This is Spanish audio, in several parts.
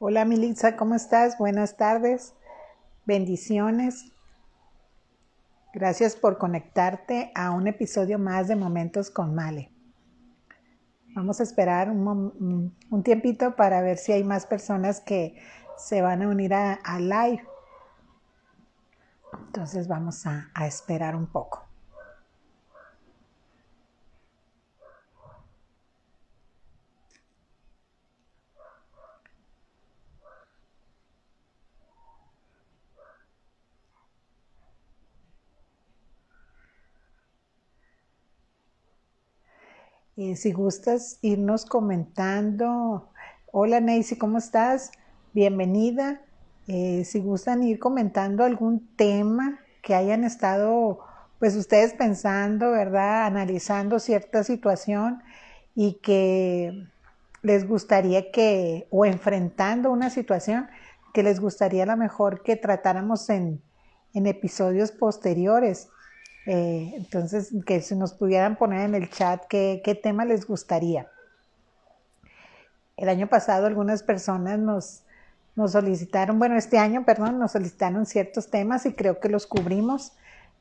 Hola Militza, ¿cómo estás? Buenas tardes, bendiciones. Gracias por conectarte a un episodio más de Momentos con Male. Vamos a esperar un tiempito para ver si hay más personas que se van a unir a live. Entonces vamos a esperar un poco. Si gustas irnos comentando. Hola Neisy, ¿cómo estás? Bienvenida. Si gustan ir comentando algún tema que hayan estado, pues ustedes pensando, ¿verdad? Analizando cierta situación y que les gustaría o enfrentando una situación que les gustaría a lo mejor que tratáramos en episodios posteriores. Entonces, que si nos pudieran poner en el chat qué tema les gustaría. El año pasado algunas personas nos solicitaron, este año, perdón, nos solicitaron ciertos temas y creo que los cubrimos.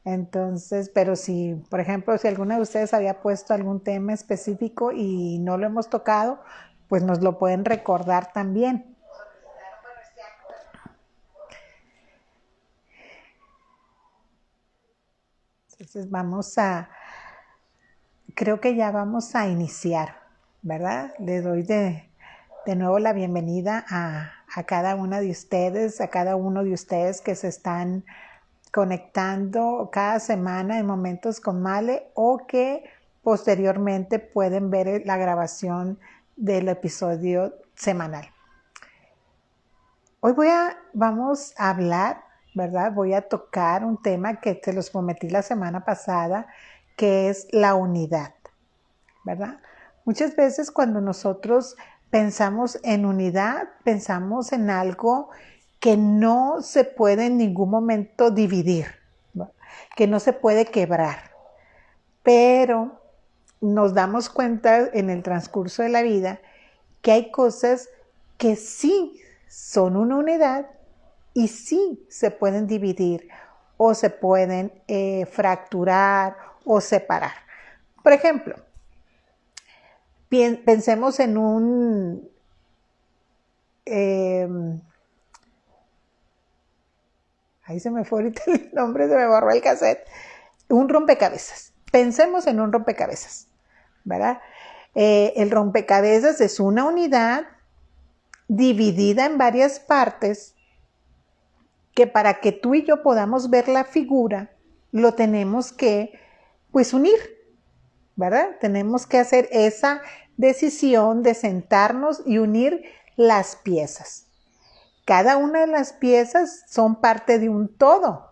Entonces, pero si, por ejemplo, si alguna de ustedes había puesto algún tema específico y no lo hemos tocado, pues nos lo pueden recordar también. Entonces creo que ya vamos a iniciar, ¿verdad? Le doy de nuevo la bienvenida a cada una de ustedes, a cada uno de ustedes que se están conectando cada semana en Momentos con Male o que posteriormente pueden ver la grabación del episodio semanal. Hoy vamos a hablar, ¿verdad? Voy a tocar un tema que te los prometí la semana pasada, que es la unidad, ¿verdad? Muchas veces cuando nosotros pensamos en unidad, pensamos en algo que no se puede en ningún momento dividir, ¿no? Que no se puede quebrar. Pero nos damos cuenta en el transcurso de la vida que hay cosas que sí son una unidad y sí se pueden dividir o se pueden fracturar o separar. Por ejemplo, pensemos en ahí se me fue ahorita el nombre, se me borró el cassette, un rompecabezas. Pensemos en un rompecabezas, ¿verdad? El rompecabezas es una unidad dividida en varias partes que para que tú y yo podamos ver la figura, lo tenemos que, pues, unir, ¿verdad? Tenemos que hacer esa decisión de sentarnos y unir las piezas. Cada una de las piezas son parte de un todo,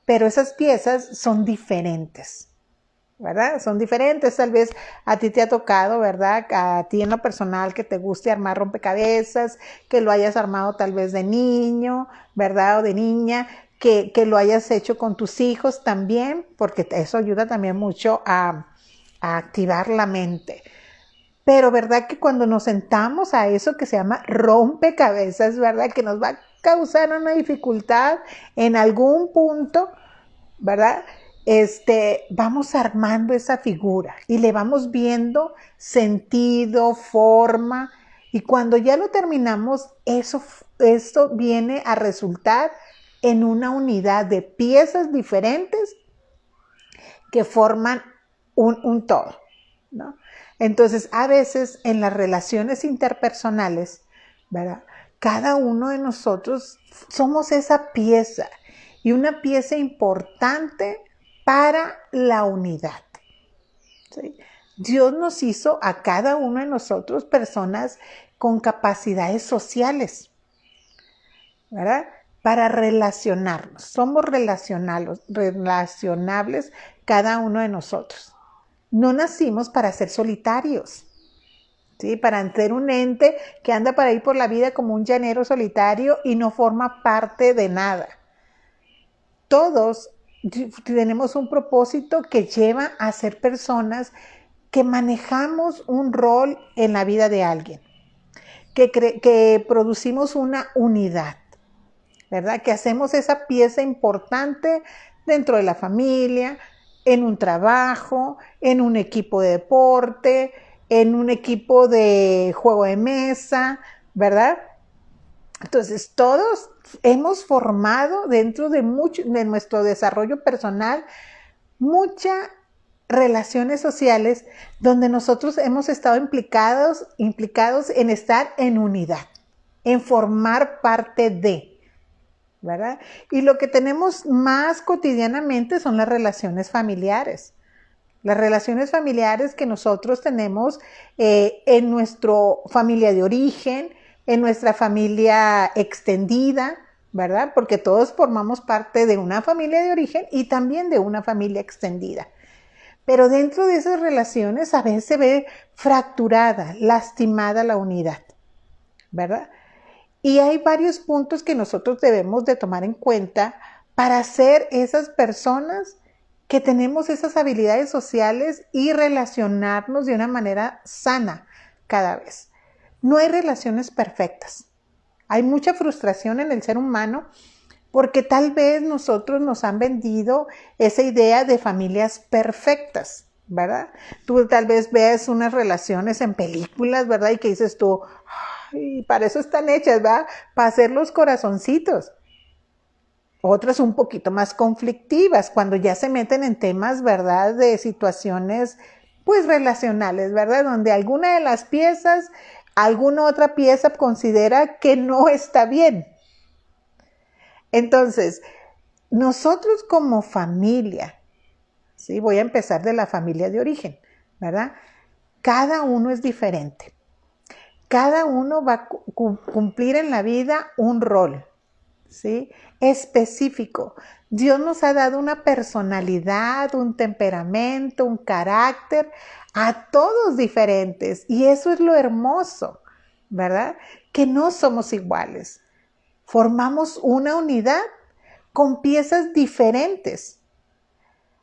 pero esas piezas son diferentes, ¿verdad? Son diferentes. Tal vez a ti te ha tocado, ¿verdad? A ti en lo personal que te guste armar rompecabezas, que lo hayas armado tal vez de niño, ¿verdad? O de niña, que lo hayas hecho con tus hijos también, porque eso ayuda también mucho a activar la mente. Pero verdad que cuando nos sentamos a eso que se llama rompecabezas, verdad que nos va a causar una dificultad en algún punto, ¿verdad? Vamos armando esa figura y le vamos viendo sentido, forma, y cuando ya lo terminamos, eso viene a resultar en una unidad de piezas diferentes que forman un todo, ¿no? Entonces, a veces en las relaciones interpersonales, ¿verdad? Cada uno de nosotros somos esa pieza y una pieza importante para la unidad, ¿sí? Dios nos hizo a cada uno de nosotros personas con capacidades sociales, ¿verdad? Para relacionarnos. Somos relacionables cada uno de nosotros. No nacimos para ser solitarios, ¿sí? Para ser un ente que anda por ahí por la vida como un llanero solitario y no forma parte de nada. Todos tenemos un propósito que lleva a ser personas que manejamos un rol en la vida de alguien, que producimos una unidad, ¿verdad? Que hacemos esa pieza importante dentro de la familia, en un trabajo, en un equipo de deporte, en un equipo de juego de mesa, ¿verdad? Entonces, todos hemos formado dentro de nuestro desarrollo personal muchas relaciones sociales donde nosotros hemos estado implicados en estar en unidad, en formar parte de, ¿verdad? Y lo que tenemos más cotidianamente son las relaciones familiares. Las relaciones familiares que nosotros tenemos en nuestra familia de origen, en nuestra familia extendida, ¿verdad? Porque todos formamos parte de una familia de origen y también de una familia extendida. Pero dentro de esas relaciones a veces se ve fracturada, lastimada la unidad, ¿verdad? Y hay varios puntos que nosotros debemos de tomar en cuenta para ser esas personas que tenemos esas habilidades sociales y relacionarnos de una manera sana cada vez. No hay relaciones perfectas. Hay mucha frustración en el ser humano porque tal vez nosotros nos han vendido esa idea de familias perfectas, ¿verdad? Tú tal vez ves unas relaciones en películas, ¿verdad? Y que dices tú, ay, para eso están hechas, ¿verdad? Para hacer los corazoncitos. Otras un poquito más conflictivas, cuando ya se meten en temas, ¿verdad? De situaciones, pues, relacionales, ¿verdad? Donde alguna de las piezas, alguna otra pieza considera que no está bien. Entonces, nosotros como familia, ¿sí? Voy a empezar de la familia de origen, ¿verdad? Cada uno es diferente. Cada uno va a cumplir en la vida un rol, ¿sí? Específico. Dios nos ha dado una personalidad, un temperamento, un carácter, a todos diferentes. Y eso es lo hermoso, ¿verdad? Que no somos iguales. Formamos una unidad con piezas diferentes.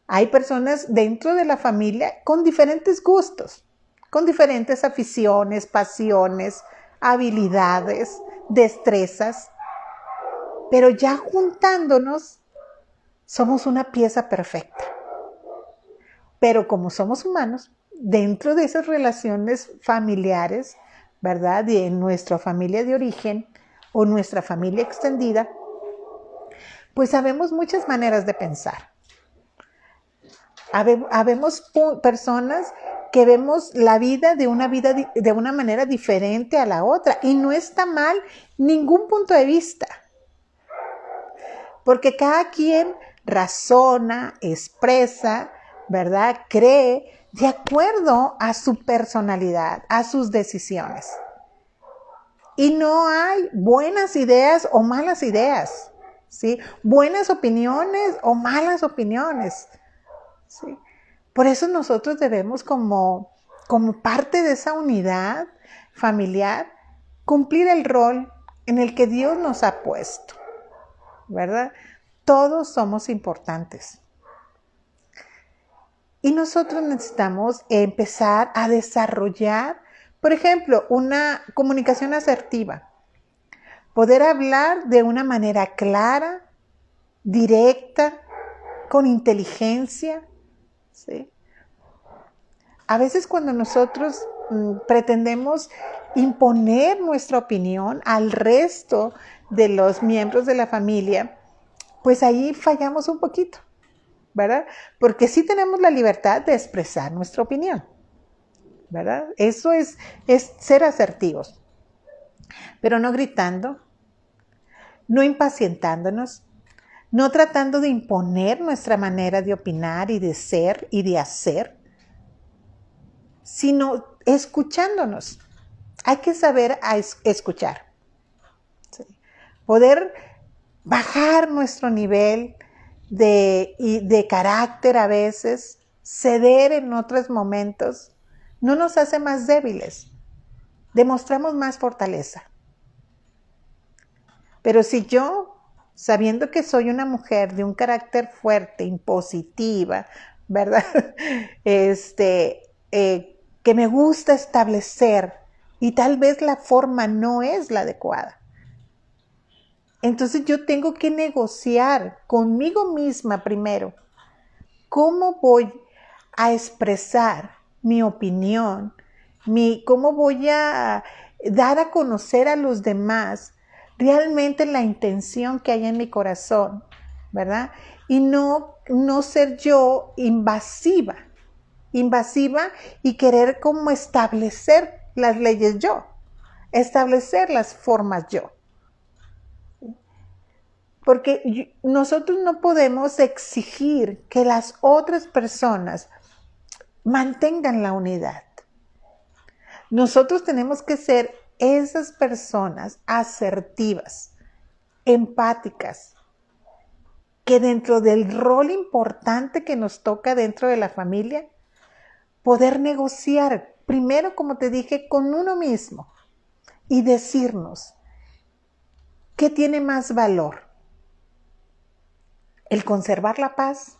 Hay personas dentro de la familia con diferentes gustos, con diferentes aficiones, pasiones, habilidades, destrezas, pero ya juntándonos somos una pieza perfecta. Pero como somos humanos, dentro de esas relaciones familiares, ¿verdad? De nuestra familia de origen o nuestra familia extendida, pues sabemos muchas maneras de pensar. Habemos personas que vemos la vida de una manera diferente a la otra y no está mal ningún punto de vista, porque cada quien razona, expresa, ¿verdad? Cree de acuerdo a su personalidad, a sus decisiones. Y no hay buenas ideas o malas ideas, ¿sí? Buenas opiniones o malas opiniones, ¿sí? Por eso nosotros debemos como parte de esa unidad familiar cumplir el rol en el que Dios nos ha puesto, ¿verdad? Todos somos importantes. Y nosotros necesitamos empezar a desarrollar, por ejemplo, una comunicación asertiva. Poder hablar de una manera clara, directa, con inteligencia, ¿sí? A veces cuando nosotros pretendemos imponer nuestra opinión al resto de los miembros de la familia, pues ahí fallamos un poquito, ¿verdad? Porque sí tenemos la libertad de expresar nuestra opinión, ¿verdad? Eso es ser asertivos, pero no gritando, no impacientándonos, no tratando de imponer nuestra manera de opinar y de ser y de hacer, sino escuchándonos. Hay que saber escuchar, ¿sí? Poder bajar nuestro nivel de carácter a veces, ceder en otros momentos, no nos hace más débiles, demostramos más fortaleza. Pero si yo, sabiendo que soy una mujer de un carácter fuerte, impositiva, ¿verdad? Que me gusta establecer y tal vez la forma no es la adecuada. Entonces yo tengo que negociar conmigo misma primero cómo voy a expresar mi opinión, cómo voy a dar a conocer a los demás realmente la intención que hay en mi corazón, ¿verdad? Y no ser yo invasiva y querer como establecer las leyes yo, establecer las formas yo. Porque nosotros no podemos exigir que las otras personas mantengan la unidad. Nosotros tenemos que ser esas personas asertivas, empáticas, que dentro del rol importante que nos toca dentro de la familia, poder negociar, primero, como te dije, con uno mismo y decirnos qué tiene más valor, el conservar la paz,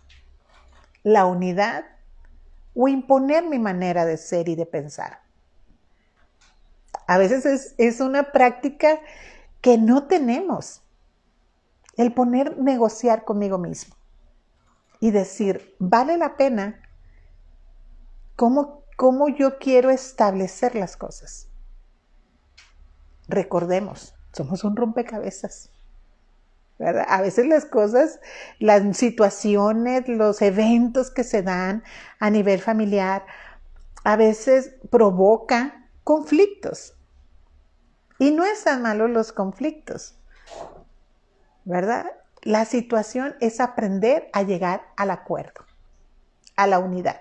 la unidad o imponer mi manera de ser y de pensar. A veces es una práctica que no tenemos, el negociar conmigo mismo y decir, vale la pena cómo yo quiero establecer las cosas. Recordemos, somos un rompecabezas, ¿verdad? A veces las cosas, las situaciones, los eventos que se dan a nivel familiar, a veces provocan conflictos. Y no es tan malo los conflictos, ¿verdad? La situación es aprender a llegar al acuerdo, a la unidad.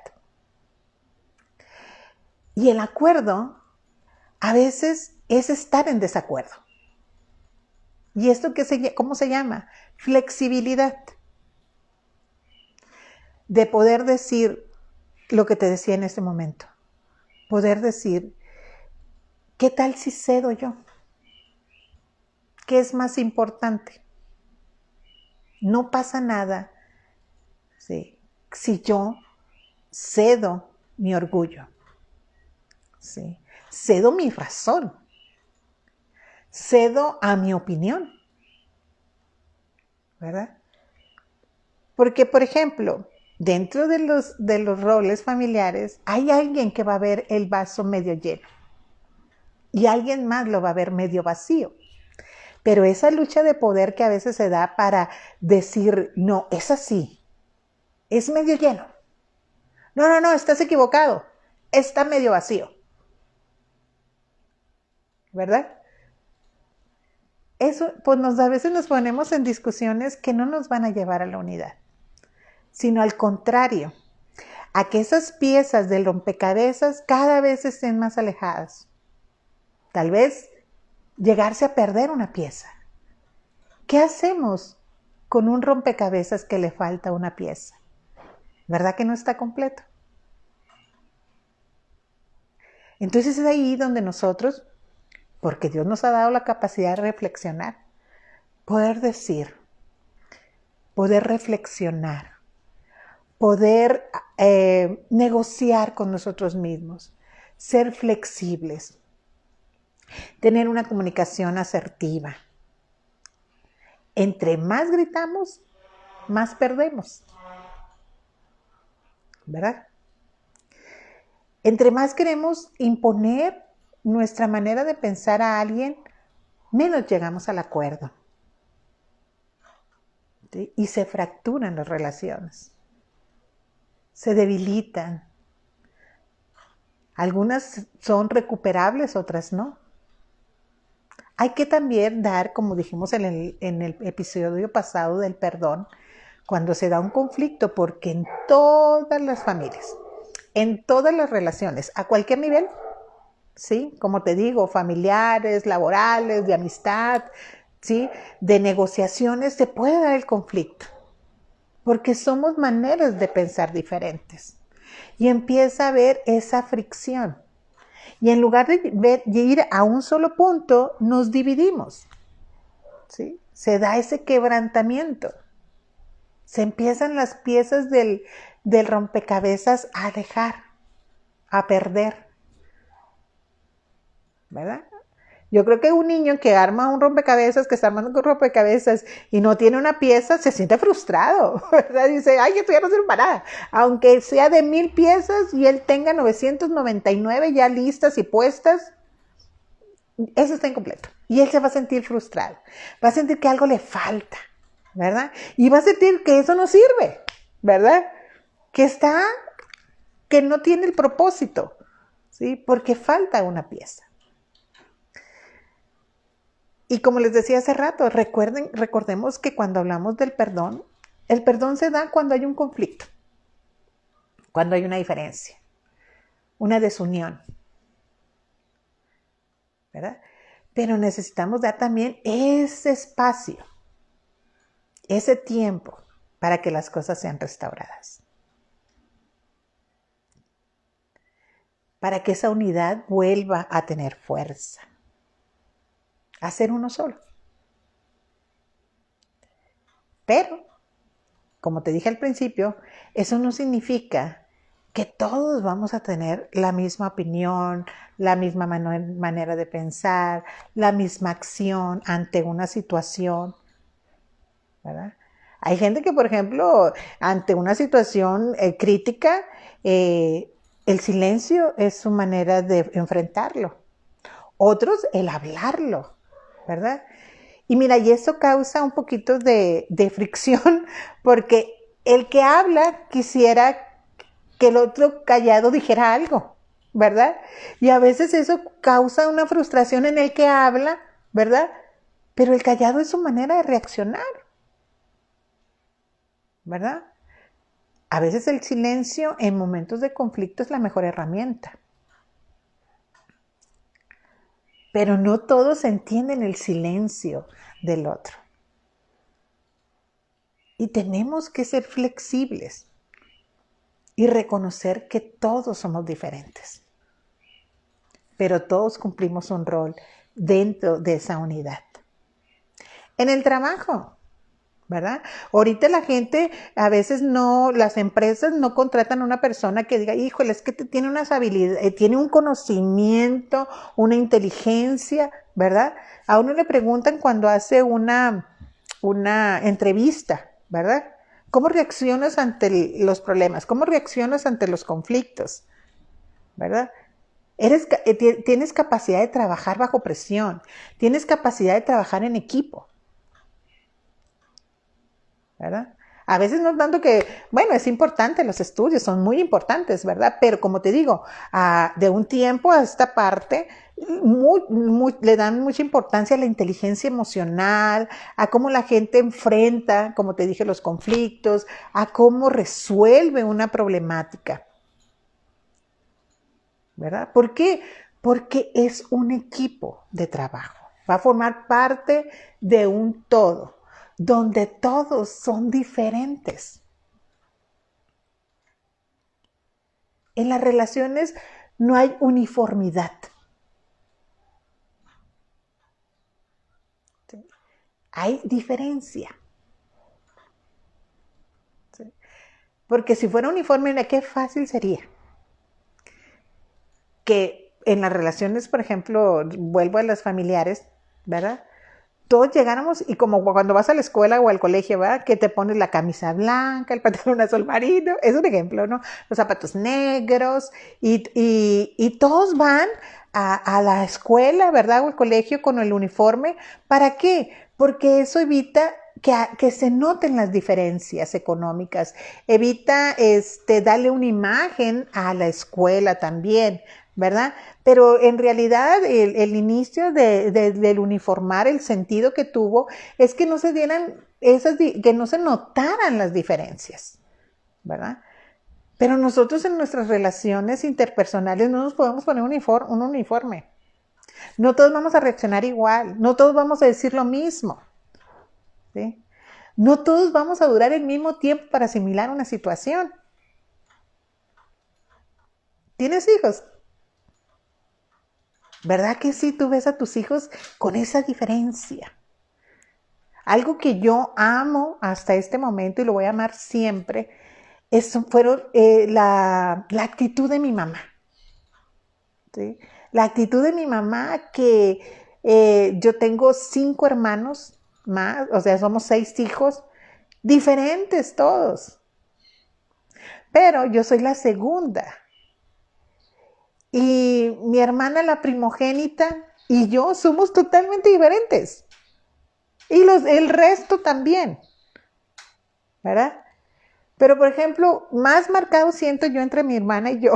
Y el acuerdo a veces es estar en desacuerdo. ¿Y esto cómo se llama? Flexibilidad. De poder decir lo que te decía en este momento. Poder decir, ¿qué tal si cedo yo? ¿Qué es más importante? No pasa nada, ¿sí?, si yo cedo mi orgullo, ¿sí?, cedo mi razón, cedo a mi opinión, ¿verdad? Porque, por ejemplo, dentro de los roles familiares hay alguien que va a ver el vaso medio lleno y alguien más lo va a ver medio vacío. Pero esa lucha de poder que a veces se da para decir, no, es así, es medio lleno. No, estás equivocado, está medio vacío. ¿Verdad? Eso, pues a veces nos ponemos en discusiones que no nos van a llevar a la unidad, sino al contrario, a que esas piezas del rompecabezas cada vez estén más alejadas. Tal vez llegarse a perder una pieza. ¿Qué hacemos con un rompecabezas que le falta una pieza? ¿Verdad que no está completo? Entonces es ahí donde nosotros, porque Dios nos ha dado la capacidad de reflexionar, poder decir, poder reflexionar, poder negociar con nosotros mismos, ser flexibles, tener una comunicación asertiva. Entre más gritamos, más perdemos, ¿verdad? Entre más queremos imponer nuestra manera de pensar a alguien, menos llegamos al acuerdo, ¿sí? Y se fracturan las relaciones, se debilitan. Algunas son recuperables, otras no. Hay que también dar, como dijimos en el episodio pasado del perdón, cuando se da un conflicto, porque en todas las familias, en todas las relaciones, a cualquier nivel, ¿sí? Como te digo, familiares, laborales, de amistad, ¿sí?, de negociaciones, se puede dar el conflicto, porque somos maneras de pensar diferentes. Y empieza a haber esa fricción. Y en lugar de ir a un solo punto, nos dividimos, ¿sí? Se da ese quebrantamiento. Se empiezan las piezas del rompecabezas a dejar, a perder, ¿verdad? Yo creo que un niño que arma un rompecabezas, que está armando un rompecabezas y no tiene una pieza, se siente frustrado, ¿verdad? Dice, ay, esto ya no sirve para nada. Aunque sea de 1000 piezas y él tenga 999 ya listas y puestas, eso está incompleto. Y él se va a sentir frustrado. Va a sentir que algo le falta, ¿verdad? Y va a sentir que eso no sirve, ¿verdad? Que no tiene el propósito, ¿sí? Porque falta una pieza. Y como les decía hace rato, recordemos que cuando hablamos del perdón, el perdón se da cuando hay un conflicto, cuando hay una diferencia, una desunión, ¿verdad? Pero necesitamos dar también ese espacio, ese tiempo para que las cosas sean restauradas. Para que esa unidad vuelva a tener fuerza, a ser uno solo. Pero, como te dije al principio, eso no significa que todos vamos a tener la misma opinión, la misma manera de pensar, la misma acción ante una situación, ¿verdad? Hay gente que, por ejemplo, ante una situación crítica, el silencio es su manera de enfrentarlo. Otros, el hablarlo, ¿verdad? Y mira, y eso causa un poquito de fricción, porque el que habla quisiera que el otro callado dijera algo, ¿verdad? Y a veces eso causa una frustración en el que habla, ¿verdad? Pero el callado es su manera de reaccionar, ¿verdad? A veces el silencio en momentos de conflicto es la mejor herramienta. Pero no todos entienden el silencio del otro. Y tenemos que ser flexibles y reconocer que todos somos diferentes. Pero todos cumplimos un rol dentro de esa unidad. En el trabajo, ¿verdad? Ahorita la gente, a veces las empresas no contratan a una persona que diga, híjole, es que tiene unas habilidades, tiene un conocimiento, una inteligencia, ¿verdad? A uno le preguntan cuando hace una entrevista, ¿verdad? ¿Cómo reaccionas ante los problemas? ¿Cómo reaccionas ante los conflictos? ¿Verdad? Tienes capacidad de trabajar bajo presión, tienes capacidad de trabajar en equipo, ¿verdad? A veces no tanto que, bueno, es importante, los estudios son muy importantes, ¿verdad? Pero como te digo, de un tiempo a esta parte, le dan mucha importancia a la inteligencia emocional, a cómo la gente enfrenta, como te dije, los conflictos, a cómo resuelve una problemática, ¿verdad? ¿Por qué? Porque es un equipo de trabajo, va a formar parte de un todo, donde todos son diferentes. En las relaciones no hay uniformidad. ¿Sí? Hay diferencia. ¿Sí? Porque si fuera uniforme, qué fácil sería. Que en las relaciones, por ejemplo, vuelvo a las familiares, ¿verdad? Todos llegáramos y como cuando vas a la escuela o al colegio, ¿verdad? Que te pones la camisa blanca, el pantalón azul marino, es un ejemplo, ¿no? Los zapatos negros y todos van a la escuela, ¿verdad? O al colegio con el uniforme. ¿Para qué? Porque eso evita que se noten las diferencias económicas, evita darle una imagen a la escuela también, ¿verdad? Pero en realidad el inicio del uniformar, el sentido que tuvo, es que no se dieran que no se notaran las diferencias, ¿verdad? Pero nosotros en nuestras relaciones interpersonales no nos podemos poner un uniforme. No todos vamos a reaccionar igual, no todos vamos a decir lo mismo, ¿sí? No todos vamos a durar el mismo tiempo para asimilar una situación. ¿Tienes hijos? ¿Verdad que sí tú ves a tus hijos con esa diferencia? Algo que yo amo hasta este momento y lo voy a amar siempre, fueron la actitud de mi mamá, ¿sí? La actitud de mi mamá, que yo tengo 5 hermanos más, o sea, somos 6 hijos, diferentes todos. Pero yo soy la segunda. Y mi hermana, la primogénita, y yo somos totalmente diferentes. Y el resto también, ¿verdad? Pero, por ejemplo, más marcado siento yo entre mi hermana y yo.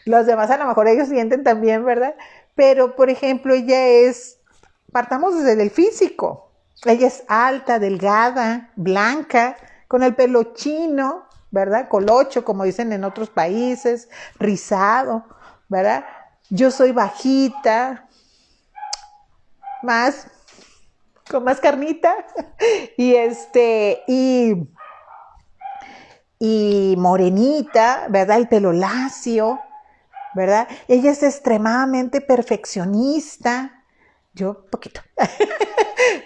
Los demás a lo mejor ellos sienten también, ¿verdad? Pero, por ejemplo, partamos desde el físico. Ella es alta, delgada, blanca, con el pelo chino, ¿verdad? Colocho, como dicen en otros países, rizado, ¿verdad? Yo soy bajita, con más carnita, y y morenita, ¿verdad? El pelo lacio, ¿verdad? Ella es extremadamente perfeccionista, yo poquito,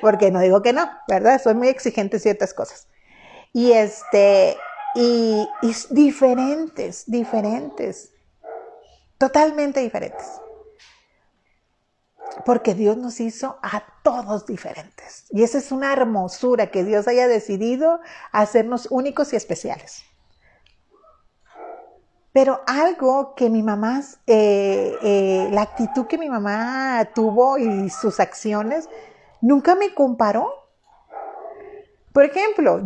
porque no digo que no, ¿verdad? Soy muy exigente en ciertas cosas. Y y diferentes, totalmente diferentes. Porque Dios nos hizo a todos diferentes. Y esa es una hermosura, que Dios haya decidido hacernos únicos y especiales. Pero algo que mi mamá, la actitud que mi mamá tuvo y sus acciones, nunca me comparó. Por ejemplo,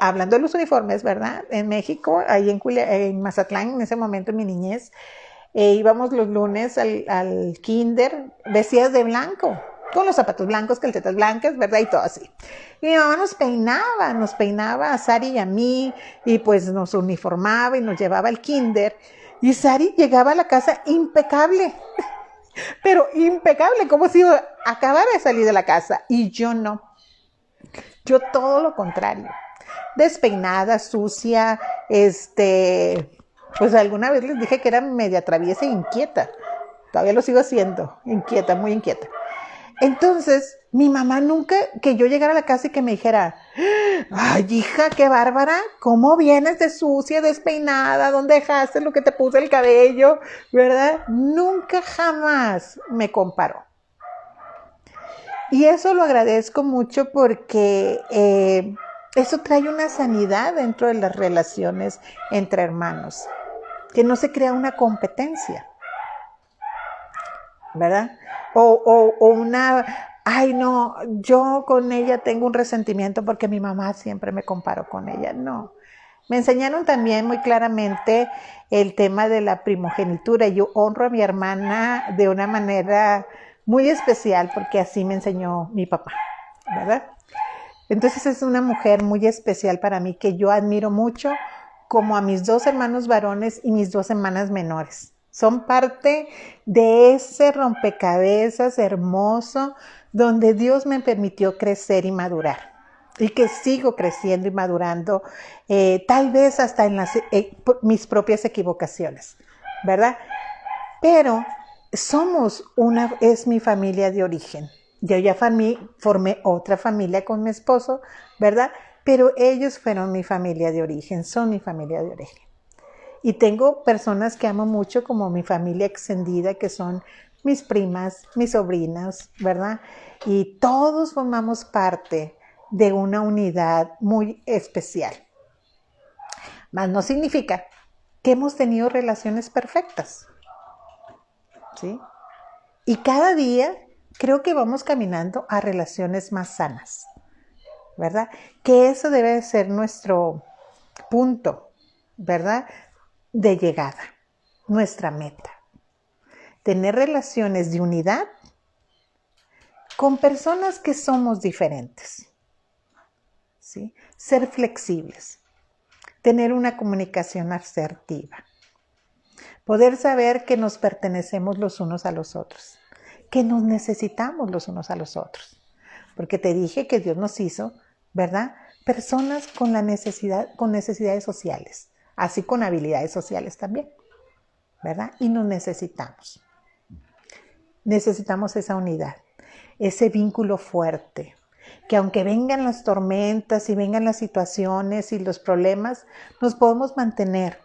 hablando de los uniformes, ¿verdad? En México, ahí en Mazatlán, en ese momento, en mi niñez, íbamos los lunes al kinder vestidas de blanco, con los zapatos blancos, calcetas blancas, ¿verdad? Y todo así. Y mi mamá nos peinaba a Sari y a mí, y pues nos uniformaba y nos llevaba al kinder. Y Sari llegaba a la casa impecable, pero impecable, como si acabara de salir de la casa. Y yo no. Yo todo lo contrario. Despeinada, sucia, pues alguna vez les dije que era media traviesa e inquieta. Todavía lo sigo haciendo, inquieta, muy inquieta. Entonces, mi mamá nunca, que yo llegara a la casa y que me dijera, ay, hija, qué bárbara, ¿cómo vienes de sucia, despeinada? ¿Dónde dejaste lo que te puse el cabello? ¿Verdad? Nunca jamás me comparó. Y eso lo agradezco mucho porque eso trae una sanidad dentro de las relaciones entre hermanos, que no se crea una competencia, ¿verdad? O ay no, yo con ella tengo un resentimiento porque mi mamá siempre me comparó con ella. No, me enseñaron también muy claramente el tema de la primogenitura. Yo honro a mi hermana de una manera muy especial porque así me enseñó mi papá, ¿verdad? Entonces es una mujer muy especial para mí que yo admiro mucho, como a mis 2 hermanos varones y mis 2 hermanas menores. Son parte de ese rompecabezas hermoso donde Dios me permitió crecer y madurar. Y que sigo creciendo y madurando, tal vez hasta en mis propias equivocaciones, ¿verdad? Pero es mi familia de origen. Yo ya formé otra familia con mi esposo, ¿verdad? Pero ellos fueron mi familia de origen, son mi familia de origen. Y tengo personas que amo mucho como mi familia extendida, que son mis primas, mis sobrinas, ¿verdad? Y todos formamos parte de una unidad muy especial. Mas no significa que hemos tenido relaciones perfectas, ¿sí? Y cada día creo que vamos caminando a relaciones más sanas, ¿verdad? Que eso debe ser nuestro punto, ¿verdad? De llegada, nuestra meta. Tener relaciones de unidad con personas que somos diferentes, ¿sí? Ser flexibles, tener una comunicación asertiva, poder saber que nos pertenecemos los unos a los otros, que nos necesitamos los unos a los otros. Porque te dije que Dios nos hizo, ¿verdad? Personas con necesidades sociales, así con habilidades sociales también, ¿verdad? Y nos necesitamos. Necesitamos esa unidad, ese vínculo fuerte, que aunque vengan las tormentas y vengan las situaciones y los problemas, nos podemos mantener,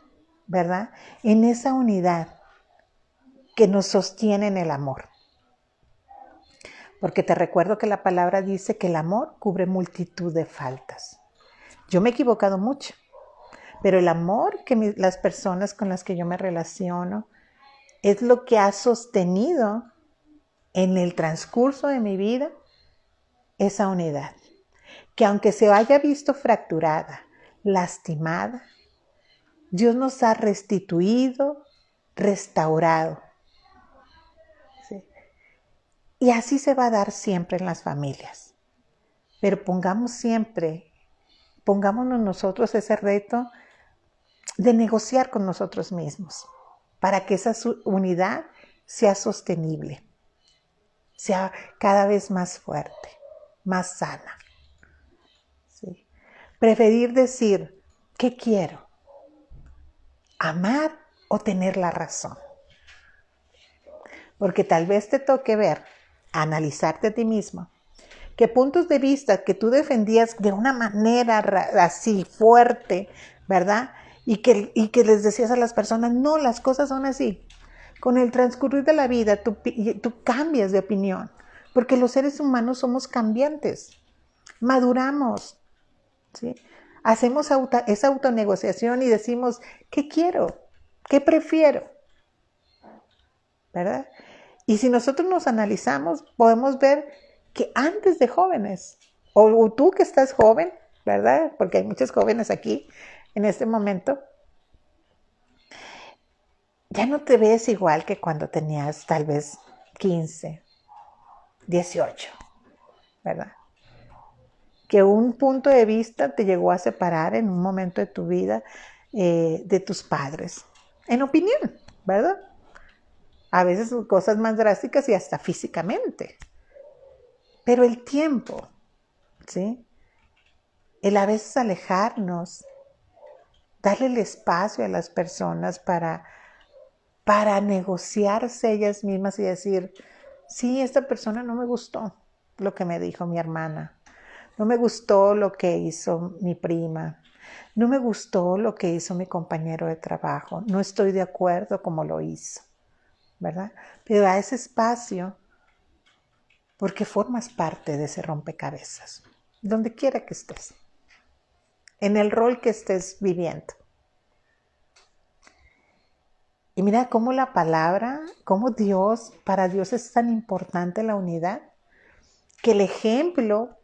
¿verdad? En esa unidad, que nos sostiene en el amor. Porque te recuerdo que la palabra dice que el amor cubre multitud de faltas. Yo me he equivocado mucho, pero el amor que las personas con las que yo me relaciono es lo que ha sostenido en el transcurso de mi vida esa unidad. Que aunque se haya visto fracturada, lastimada, Dios nos ha restituido, restaurado. ¿Sí? Y así se va a dar siempre en las familias. Pero pongámonos nosotros ese reto de negociar con nosotros mismos para que esa unidad sea sostenible, sea cada vez más fuerte, más sana. ¿Sí? Preferir decir, ¿qué quiero? ¿Amar o tener la razón? Porque tal vez te toque ver, analizarte a ti mismo, que puntos de vista que tú defendías de una manera así fuerte, ¿verdad? Y que les decías a las personas, no, las cosas son así. Con el transcurrir de la vida tú cambias de opinión, porque los seres humanos somos cambiantes, maduramos, ¿sí? Hacemos esa autonegociación y decimos, ¿qué quiero? ¿Qué prefiero? ¿Verdad? Y si nosotros nos analizamos, podemos ver que antes de jóvenes, o tú que estás joven, ¿verdad? Porque hay muchos jóvenes aquí en este momento, ya no te ves igual que cuando tenías tal vez 15, 18, ¿verdad? Que un punto de vista te llegó a separar en un momento de tu vida de tus padres, en opinión, ¿verdad? A veces cosas más drásticas y hasta físicamente. Pero el tiempo, ¿sí? El a veces alejarnos, darle el espacio a las personas para negociarse ellas mismas y decir, sí, esta persona no me gustó lo que me dijo mi hermana, no me gustó lo que hizo mi prima, no me gustó lo que hizo mi compañero de trabajo, no estoy de acuerdo como lo hizo, ¿verdad? Pero a ese espacio, porque formas parte de ese rompecabezas, donde quiera que estés, en el rol que estés viviendo. Y mira cómo la palabra, cómo Dios, para Dios es tan importante la unidad, que el ejemplo,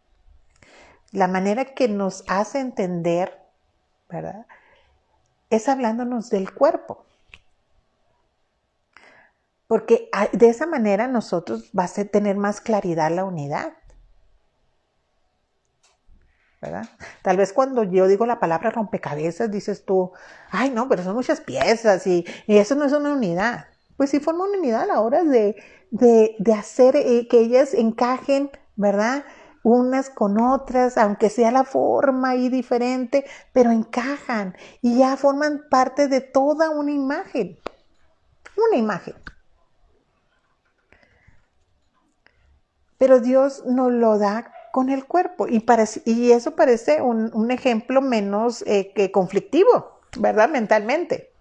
la manera que nos hace entender, ¿verdad? Es hablándonos del cuerpo. Porque de esa manera nosotros va a tener más claridad la unidad, ¿verdad? Tal vez cuando yo digo la palabra rompecabezas, dices tú, ay no, pero son muchas piezas y eso no es una unidad. Pues sí forma una unidad a la hora de hacer que ellas encajen, ¿verdad? Unas con otras, aunque sea la forma ahí diferente, pero encajan y ya forman parte de toda una imagen. Una imagen. Pero Dios nos lo da con el cuerpo y eso parece un ejemplo menos que conflictivo, ¿verdad? Mentalmente.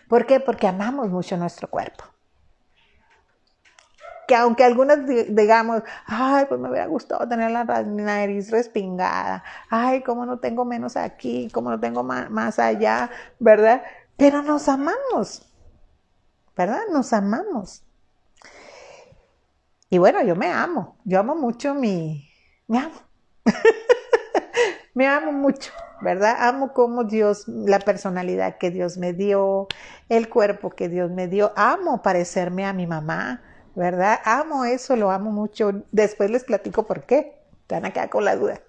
¿Por qué? Porque amamos mucho nuestro cuerpo. Que aunque algunas digamos, ay, pues me hubiera gustado tener la nariz respingada, ay, cómo no tengo menos aquí, cómo no tengo más allá, ¿verdad? Pero nos amamos, ¿verdad? Nos amamos. Y bueno, yo amo mucho me amo. Me amo mucho, ¿verdad? Amo como Dios, la personalidad que Dios me dio, el cuerpo que Dios me dio. Amo parecerme a mi mamá, ¿verdad? Amo eso, lo amo mucho. Después les platico por qué. Están acá con la duda.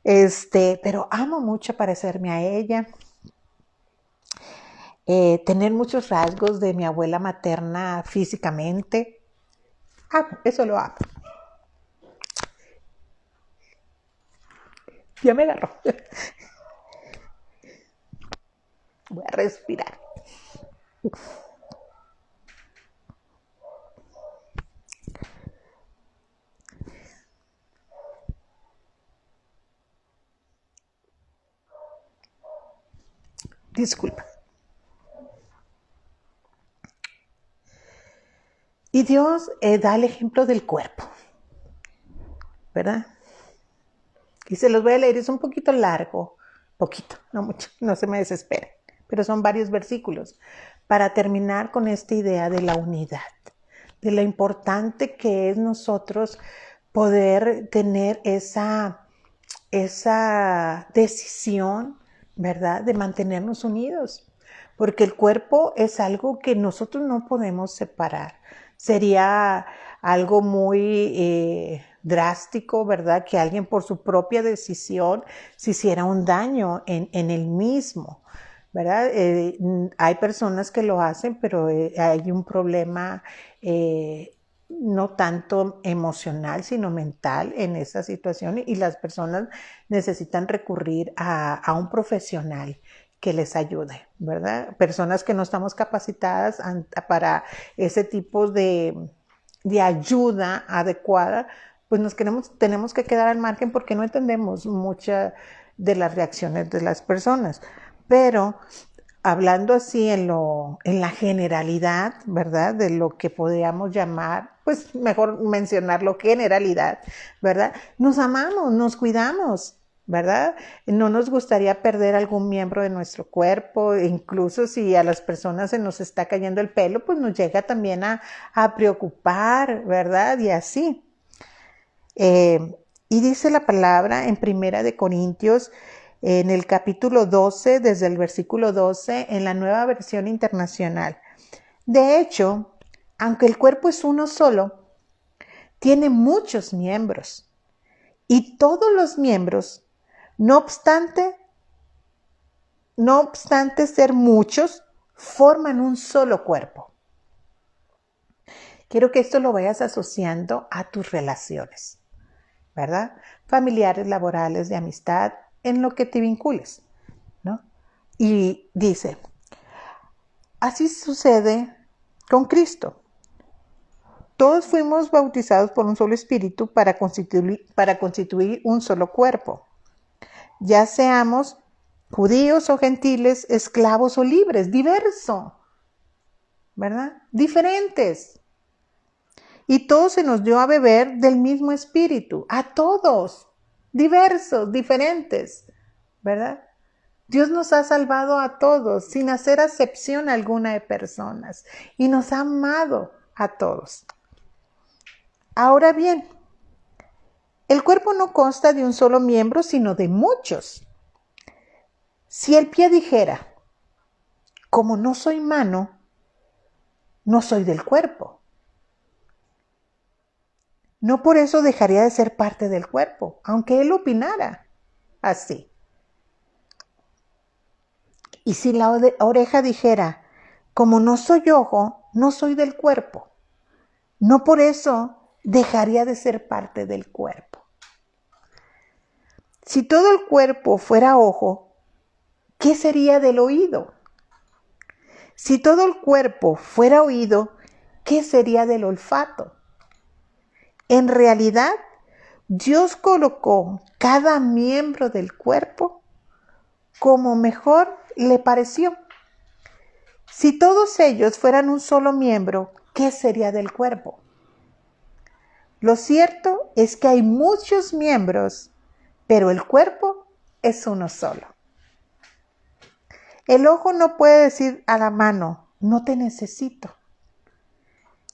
Pero amo mucho parecerme a ella. Tener muchos rasgos de mi abuela materna físicamente. Amo, eso lo amo. Ya me agarró. Voy a respirar. Disculpa. Y Dios da el ejemplo del cuerpo, ¿verdad? Y se los voy a leer, es un poquito largo, poquito, no mucho, no se me desesperen, pero son varios versículos, para terminar con esta idea de la unidad, de lo importante que es nosotros poder tener esa decisión, ¿verdad?, de mantenernos unidos, porque el cuerpo es algo que nosotros no podemos separar. Sería algo muy drástico, ¿verdad?, que alguien por su propia decisión se hiciera un daño en el mismo, ¿verdad? Hay personas que lo hacen, pero hay un problema no tanto emocional, sino mental en esa situación, y las personas necesitan recurrir a un profesional que les ayude, ¿verdad? Personas que no estamos capacitadas para ese tipo de ayuda adecuada, pues tenemos que quedar al margen porque no entendemos muchas de las reacciones de las personas. Pero hablando así en la generalidad, ¿verdad? De lo que podríamos llamar, pues mejor mencionarlo generalidad, ¿verdad? Nos amamos, nos cuidamos, ¿verdad? No nos gustaría perder algún miembro de nuestro cuerpo, incluso si a las personas se nos está cayendo el pelo, pues nos llega también a preocupar, ¿verdad? Y así. Y dice la palabra en Primera de Corintios, en el capítulo 12, desde el versículo 12, en la Nueva Versión Internacional. De hecho, aunque el cuerpo es uno solo, tiene muchos miembros. Y todos los miembros, no obstante ser muchos, forman un solo cuerpo. Quiero que esto lo vayas asociando a tus relaciones, ¿verdad? Familiares, laborales, de amistad, en lo que te vincules, ¿no? Y dice, así sucede con Cristo. Todos fuimos bautizados por un solo espíritu para constituir un solo cuerpo. Ya seamos judíos o gentiles, esclavos o libres, diverso, ¿verdad? Diferentes. Y todos se nos dio a beber del mismo espíritu, a todos, diversos, diferentes, ¿verdad? Dios nos ha salvado a todos sin hacer acepción alguna de personas y nos ha amado a todos. Ahora bien, el cuerpo no consta de un solo miembro, sino de muchos. Si el pie dijera, como no soy mano, no soy del cuerpo, no por eso dejaría de ser parte del cuerpo, aunque él opinara así. Y si la oreja dijera, como no soy ojo, no soy del cuerpo, no por eso dejaría de ser parte del cuerpo. Si todo el cuerpo fuera ojo, ¿qué sería del oído? Si todo el cuerpo fuera oído, ¿qué sería del olfato? En realidad, Dios colocó cada miembro del cuerpo como mejor le pareció. Si todos ellos fueran un solo miembro, ¿qué sería del cuerpo? Lo cierto es que hay muchos miembros, pero el cuerpo es uno solo. El ojo no puede decir a la mano, no te necesito.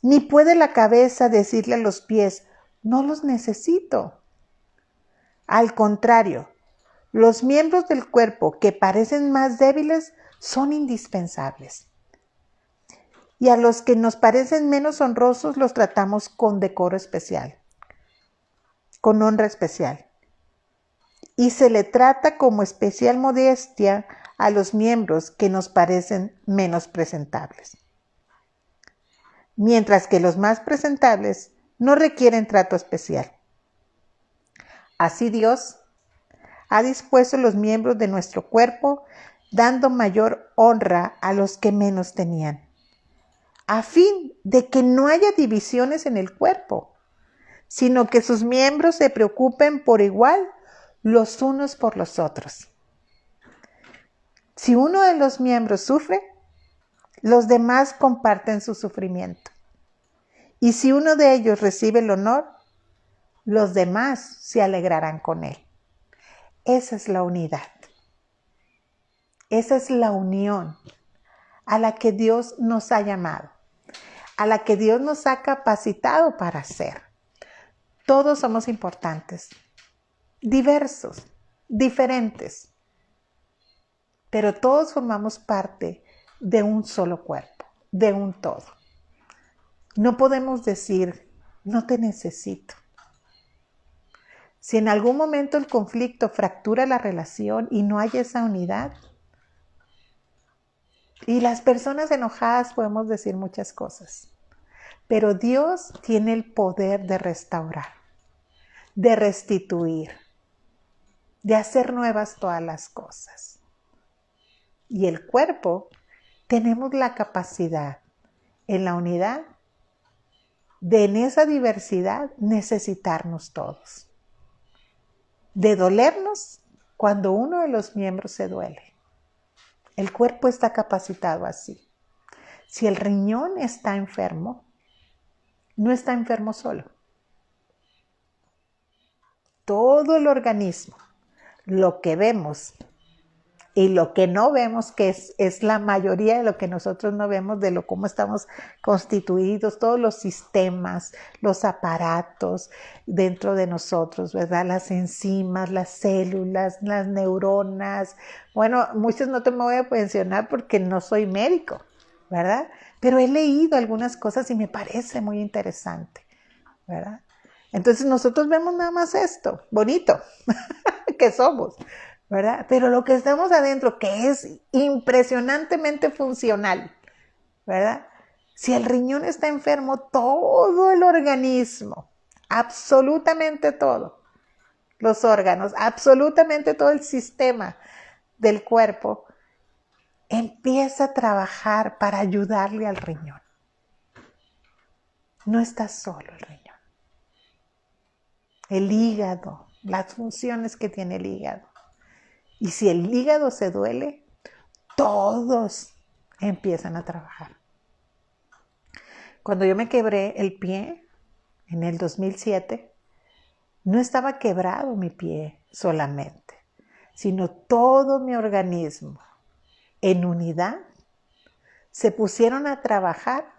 Ni puede la cabeza decirle a los pies, no los necesito. Al contrario, los miembros del cuerpo que parecen más débiles son indispensables. Y a los que nos parecen menos honrosos los tratamos con decoro especial, con honra especial. Y se le trata como especial modestia a los miembros que nos parecen menos presentables. Mientras que los más presentables no requieren trato especial. Así Dios ha dispuesto los miembros de nuestro cuerpo, dando mayor honra a los que menos tenían, a fin de que no haya divisiones en el cuerpo, sino que sus miembros se preocupen por igual los unos por los otros. Si uno de los miembros sufre, los demás comparten su sufrimiento. Y si uno de ellos recibe el honor, los demás se alegrarán con él. Esa es la unidad. Esa es la unión a la que Dios nos ha llamado, a la que Dios nos ha capacitado para hacer. Todos somos importantes, diversos, diferentes, pero todos formamos parte de un solo cuerpo, de un todo. No podemos decir, no te necesito. Si en algún momento el conflicto fractura la relación y no hay esa unidad, y las personas enojadas podemos decir muchas cosas, pero Dios tiene el poder de restaurar, de restituir, de hacer nuevas todas las cosas. Y el cuerpo, tenemos la capacidad en la unidad de en esa diversidad necesitarnos todos, de dolernos cuando uno de los miembros se duele. El cuerpo está capacitado así. Si el riñón está enfermo, no está enfermo solo. Todo el organismo, lo que vemos y lo que no vemos, que es la mayoría de lo que nosotros no vemos, de lo cómo estamos constituidos, todos los sistemas, los aparatos dentro de nosotros, ¿verdad? Las enzimas, las células, las neuronas. Bueno, muchos no te me voy a mencionar porque no soy médico, ¿verdad? Pero he leído algunas cosas y me parece muy interesante, ¿verdad? Entonces nosotros vemos nada más esto, bonito, que somos, ¿verdad? Pero lo que estamos adentro, que es impresionantemente funcional, ¿verdad? Si el riñón está enfermo, todo el organismo, absolutamente todo, los órganos, absolutamente todo el sistema del cuerpo, empieza a trabajar para ayudarle al riñón. No está solo el riñón. El hígado, las funciones que tiene el hígado. Y si el hígado se duele, todos empiezan a trabajar. Cuando yo me quebré el pie en el 2007, no estaba quebrado mi pie solamente, sino todo mi organismo en unidad se pusieron a trabajar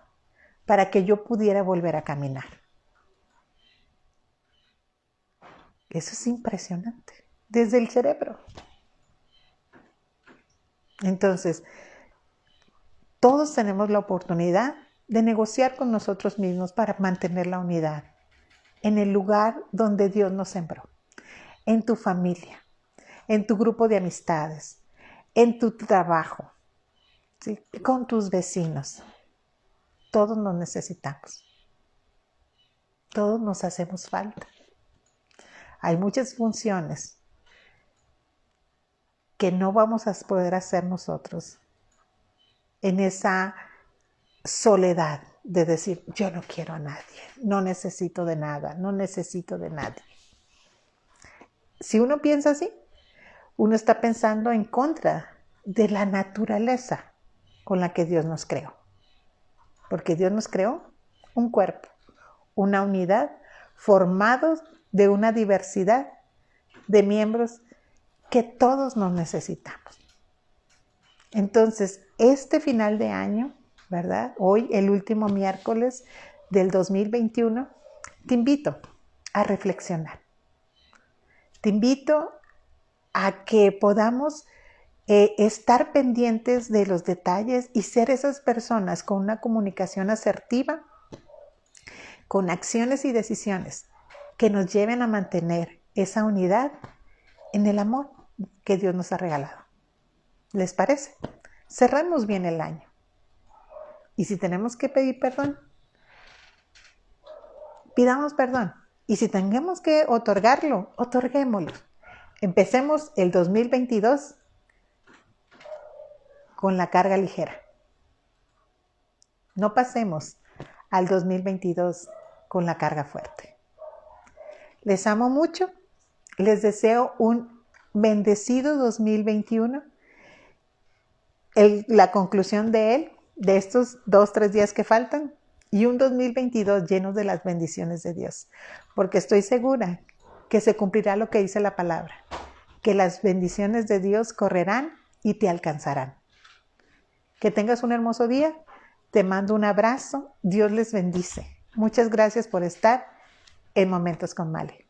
para que yo pudiera volver a caminar. Eso es impresionante, desde el cerebro. Entonces, todos tenemos la oportunidad de negociar con nosotros mismos para mantener la unidad en el lugar donde Dios nos sembró, en tu familia, en tu grupo de amistades, en tu trabajo, ¿sí? Con tus vecinos. Todos nos necesitamos. Todos nos hacemos falta. Hay muchas funciones que no vamos a poder hacer nosotros en esa soledad de decir, yo no quiero a nadie, no necesito de nada, no necesito de nadie. Si uno piensa así, uno está pensando en contra de la naturaleza con la que Dios nos creó. Porque Dios nos creó un cuerpo, una unidad, formados de una diversidad de miembros que todos nos necesitamos. Entonces, este final de año, ¿verdad? Hoy, el último miércoles del 2021, te invito a reflexionar. Te invito a que podamos estar pendientes de los detalles y ser esas personas con una comunicación asertiva, con acciones y decisiones que nos lleven a mantener esa unidad en el amor que Dios nos ha regalado. ¿Les parece? Cerramos bien el año. Y si tenemos que pedir perdón, pidamos perdón. Y si tengamos que otorgarlo, otorguémoslo. Empecemos el 2022 con la carga ligera. No pasemos al 2022 con la carga fuerte. Les amo mucho. Les deseo un bendecido 2021. La conclusión de él, de estos 2-3 días que faltan, y un 2022 llenos de las bendiciones de Dios, porque estoy segura que se cumplirá lo que dice la palabra, que las bendiciones de Dios correrán y te alcanzarán. Que tengas un hermoso día, te mando un abrazo, Dios les bendice. Muchas gracias por estar en Momentos con Male.